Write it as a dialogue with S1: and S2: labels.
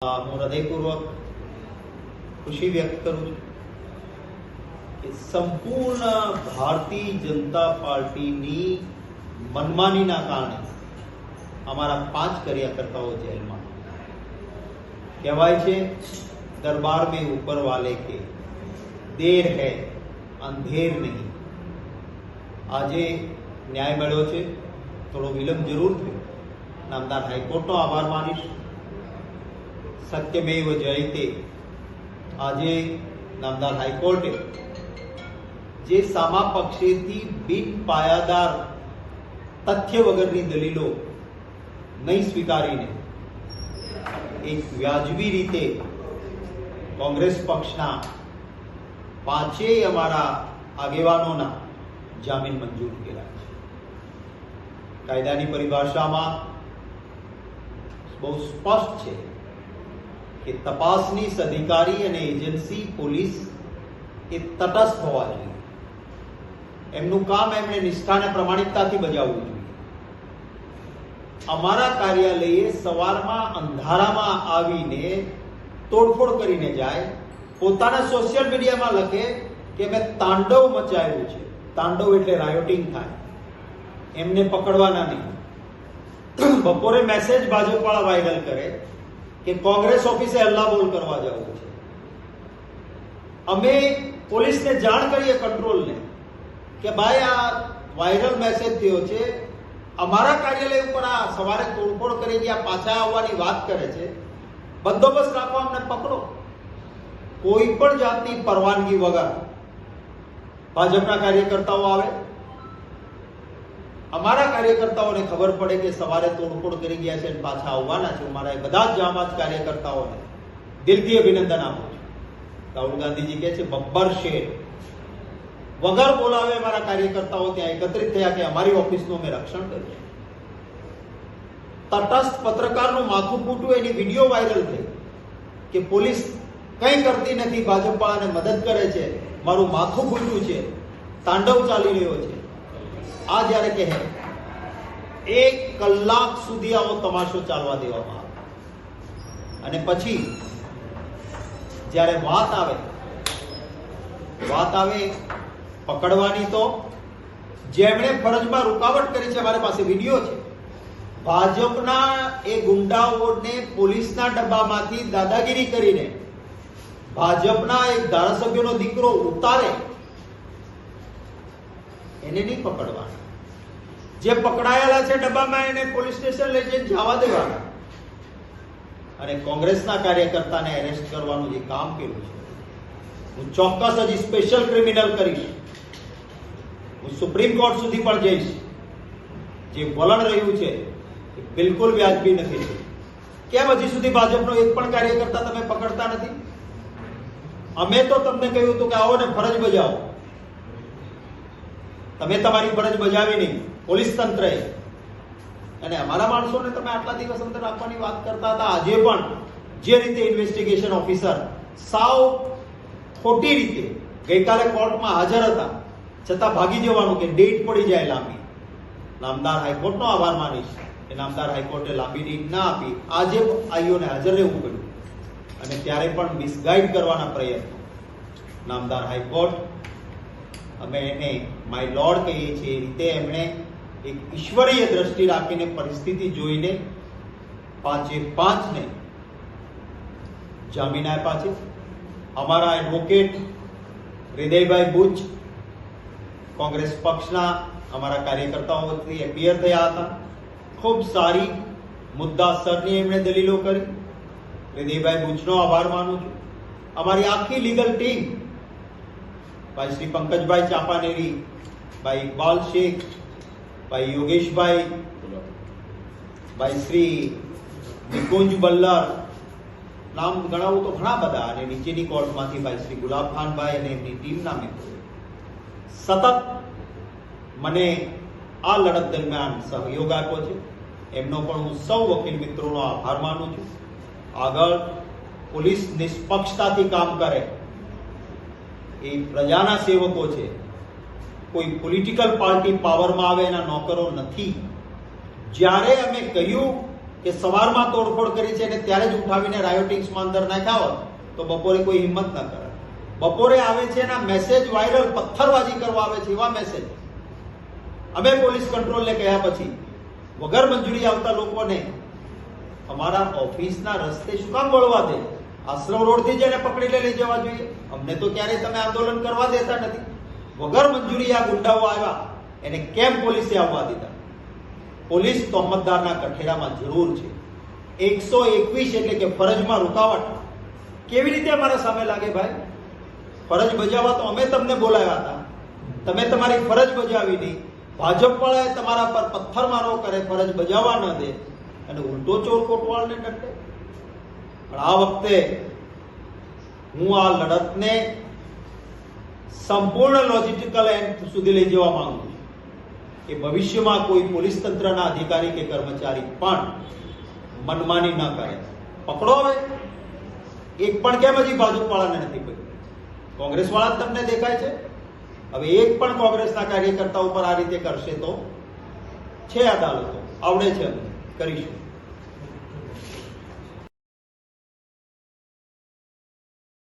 S1: હું હૃદયપૂર્વક ખુશી વ્યક્ત કરું છું કે સંપૂર્ણ ભારતીય જનતા પાર્ટીની મનમાનીના કારણે અમારા 5 કાર્યકર્તાઓ જેલમાં. કહેવાય છે દરબાર में ऊपर वाले के देर है अंधेर नहीं. આજે ન્યાય મળ્યો છે. થોડો વિલંબ જરૂર થયો. નામદાર હાઈકોર્ટનો આભાર માનીશ. સત્યમેવ જયતે. આજે નામદાર હાઈકોર્ટે જે સામા પક્ષેથી બિન પાયાદાર તથ્ય વગરની દલીલો નહીં સ્વીકારીને એક વ્યાજબી રીતે કોંગ્રેસ પક્ષના 5 અમારા આગેવાનોના જામીન મંજૂર કર્યા છે. કાયદાની પરિભાષામાં બહુ સ્પષ્ટ છે કે તપાસનીશ અધિકારી અને એજન્સી પોલીસ એ તટસ્થ હોવા જોઈએ. એમનું કામ એમણે નિષ્ઠા અને પ્રમાણિકતાથી બજાવવું જોઈએ. અમારા કાર્યાલયે સવારમાં અંધારામાં આવીને તોડફોડ કરીને જાય, પોતાના સોશિયલ મીડિયામાં લખે કે મેં તાંડવ મચાવ્યું છે. તાંડવ એટલે રાયોટિંગ થાય, એમને પકડવાના નહીં. બપોરે મેસેજ ભાજપવાળા વાયરલ કરે કે કોંગ્રેસ ઓફિસે હલ્લાબોલ કરવા જવું છે. અમે પોલીસને જાણ કરીએ, કંટ્રોલને, કે ભાઈ આ વાયરલ મેસેજ થયો છે, અમારા કાર્યાલય ઉપર આ સવારે તોડફોડ કરી ગયા, પાછા આવવાની વાત કરે છે, બંદોબસ્ત રાખવા અમને પકડો. કોઈ પણ જાતની પરવાનગી વગર ભાજપના કાર્યકર્તાઓ આવે. અમારા કાર્યકર્તાઓને ખબર પડે કે સવારે તોડફોડ કરી ગયા છે અને પાછા આવવાના છે. અમારા બધા જ જાંબાજ કાર્યકર્તાઓને દિલથી અભિનંદન આપું છું. રાહુલ ગાંધીજી કહે છે બબ્બર શેર. વગર બોલાવે અમારા કાર્યકર્તાઓ ત્યાં એકત્રિત થયા કે અમારી ઓફિસનું અમે રક્ષણ કર્યું. તટસ્થ પત્રકારનું માથું ફૂટવું, એની વિડીયો વાયરલ થઈ કે પોલીસ કંઈ કરતી નથી, ભાજપવાળાને મદદ કરે છે, મારું માથું ફૂટ્યું છે, તાંડવ ચાલી રહ્યો છે. આ જ્યારે કહે 1 કલાક સુધી આવો તમાશો ચાલવા દેવામાં આવે અને પછી જ્યારે વાત આવે પકડવાની, તો જેમણે ફરજમાં રૂકાવટ કરી છે, મારી પાસે વિડીયો છે, ભાજપના એ ગુંડાઓને પોલીસના ડબ્બામાંથી દાદાગીરી કરીને ભાજપના એક ધારાસભ્યનો દીકરો ઉતારે, એને નહીં પકડવાના. જે પકડાયેલા છે ડબ્બામાં એને પોલીસ સ્ટેશન લઈ જઈને જવા દેવાના. અને કોંગ્રેસના કાર્યકર્તાને એરેસ્ટ કરવાનું જે કામ કર્યું છે, હું ચોક્કસ હજી સ્પેશિયલ ક્રિમિનલ કરીશ. હું સુપ્રીમ કોર્ટ સુધી પણ જઈશ. જે વલણ રહ્યું છે એ બિલકુલ વ્યાજબી નથી. કેમ હજી સુધી ભાજપનો એક પણ કાર્યકર્તા તમે પકડતા નથી? અમે તો તમને કહ્યું હતું કે આવો ને ફરજ બજાવો. તમે તમારી ફરજ બજાવી નહીં, પોલીસ તંત્રએ. અને અમારા માણસોને તમે આટલા દિવસ અંદર રાખવાની વાત કરતા હતા. આજે પણ જે રીતે ઇન્વેસ્ટિગેશન ઓફિસર સાવ ખોટી રીતે ગઈકાલે કોર્ટમાં હાજર હતા, છતાં ભાગી જવાનું કે ડેટ પડી જાય લાંબી. નામદાર હાઈકોર્ટનો આભાર માનીશ કે નામદાર હાઈકોર્ટે લાંબી ડેટ ના આપી. આજે આઈઓને હાજર રહેવું પડ્યું અને ત્યારે પણ મિસગાઈડ કરવાના પ્રયત્નો. નામદાર હાઈકોર્ટ, અમે એને માય લોર્ડ કહીએ છીએ, એ રીતે એમણે એક ઈશ્વરીય દ્રષ્ટિ રાખીને પરિસ્થિતિ જોઈને 5 જામીન આપ્યા છે. અમારા એડવોકેટ હૃદયભાઈ બુચ કોંગ્રેસ પક્ષના અમારા કાર્યકર્તાઓથી એપિયર થયા હતા. ખૂબ સારી મુદ્દાસરની એમણે દલીલો કરી. હૃદયભાઈ બુચનો આભાર માનું છું. અમારી આખી લીગલ ટીમ, ભાઈ શ્રી પંકજભાઈ ચાપાનેરી, ભાઈ ઇકબાલ શેખ, ભાઈ યોગેશભાઈ, ભાઈ શ્રી નિકુંજ બલ્લર, નામ ગણાવું તો ઘણા બધા, અને નીચેની કોર્ટમાંથી ભાઈ શ્રી ગુલાબ ખાનભાઈ અને એમની ટીમના મિત્રો સતત મને આ લડત દરમિયાન સહયોગ આપ્યો છે. એમનો પણ હું સૌ વકીલ મિત્રોનો આભાર માનું છું. આગળ પોલીસ નિષ્પક્ષતાથી કામ કરે, એ પ્રજાના સેવકો છે. કોઈ પોલિટિકલ પાર્ટી પાવરમાં આવે એના નોકરો નથી. જ્યારે અમે કહ્યું કે સવારમાં તોડફોડ કરી છે અને ત્યારે જ ઉઠાવીને રાયોટિંગ્સમાં અંદર નાખ્યા હોત તો બપોરે કોઈ હિંમત ના કરે. બપોરે આવે છે એના મેસેજ વાયરલ, પથ્થરબાજી કરવા આવે છે એવા મેસેજ. અમે પોલીસ કંટ્રોલને કહ્યા પછી વગર મંજૂરી આવતા લોકોને અમારા ઓફિસના રસ્તે શું કામ વળવા દે? આશ્રમ રોડથી જ એને પકડીને લઈ જવા જોઈએ. અમને તો ક્યારેય તમે આંદોલન કરવા દેતા નથી. વગર મંજૂરી આ ગુંડાઓ આવ્યા, એને કેમ પોલીસે આવવા દીધા? પોલીસ તોહમતદારના કઠેરામાં જરૂર છે. 121 એટલે કે ફરજમાં રૂકાવટ કેવી રીતે અમારા સામે લાગે ભાઈ? ફરજ બજાવવા તો અમે તમને બોલાવ્યા હતા, તમે તમારી ફરજ બજાવી નહીં. ભાજપ વાળાએ તમારા પર પથ્થરમારો કરે, ફરજ બજાવવા ન દે અને ઉલટો ચોર કોટવાળને ડંડે. પણ આ વખતે હું આ લડતને સંપૂર્ણ લોજિસ્ટિકલ એન્ડ સુધી લઈ જવા માંગુ છું કે ભવિષ્યમાં કોઈ પોલીસ તંત્રના અધિકારી કે કર્મચારી પણ મનમાની ન કરે. પકડો હવે. એક પણ કેમ હજી ભાજપ વાળાને નથી પકડ્યું? કોંગ્રેસ વાળા જ તમને દેખાય છે. હવે એક પણ કોંગ્રેસના કાર્યકર્તા ઉપર આ રીતે કરશે તો છે અદાલતો, આવડે છે, અમે કરીશું.